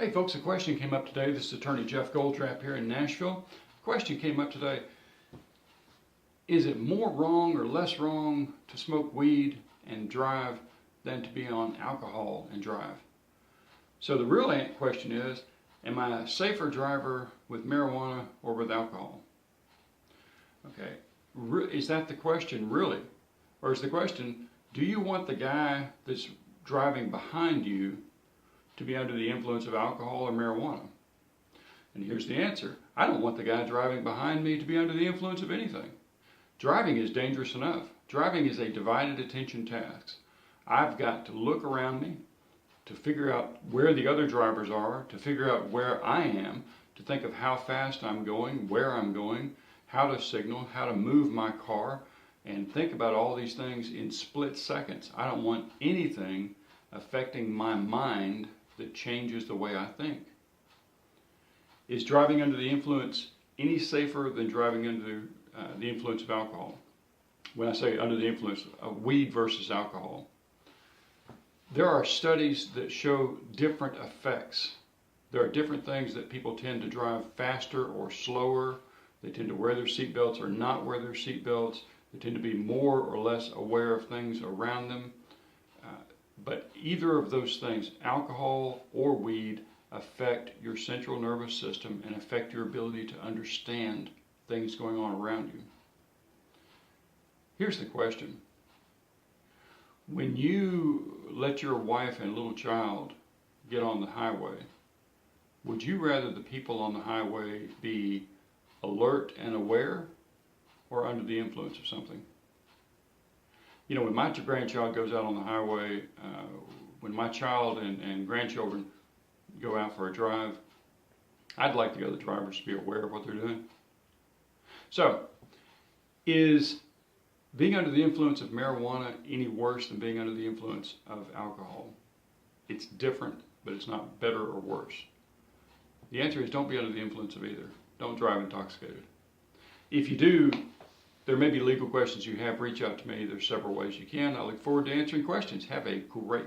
Hey folks, a question came up today. This is attorney Jeff Goldtrap here in Nashville. Question came up today. Is it more wrong or less wrong to smoke weed and drive than to be on alcohol and drive? So the real question is, am I a safer driver with marijuana or with alcohol? Okay, is that the question really? Or is the question, do you want the guy that's driving behind you to be under the influence of alcohol or marijuana? And here's the answer. I don't want the guy driving behind me to be under the influence of anything. Driving is dangerous enough. Driving is a divided attention task. I've got to look around me to figure out where the other drivers are, to figure out where I am, to think of how fast I'm going, where I'm going, how to signal, how to move my car, and think about all these things in split seconds. I don't want anything affecting my mind that changes the way I think. Is driving under the influence any safer than driving under the influence of alcohol? When I say under the influence of weed versus alcohol, there are studies that show different effects. There are different things that people tend to drive faster or slower. They tend to wear their seatbelts or not wear their seatbelts. They tend to be more or less aware of things around them. But either of those things, alcohol or weed, affect your central nervous system and affect your ability to understand things going on around you. Here's the question. When you let your wife and little child get on the highway, would you rather the people on the highway be alert and aware or under the influence of something? You know, when my grandchild goes out on the highway, when my child and grandchildren go out for a drive, I'd like the other drivers to be aware of what they're doing. So, is being under the influence of marijuana any worse than being under the influence of alcohol? It's different, but it's not better or worse. The answer is don't be under the influence of either. Don't drive intoxicated. If you do, there may be legal questions you have. Reach out to me. There's several ways you can. I look forward to answering questions. Have a great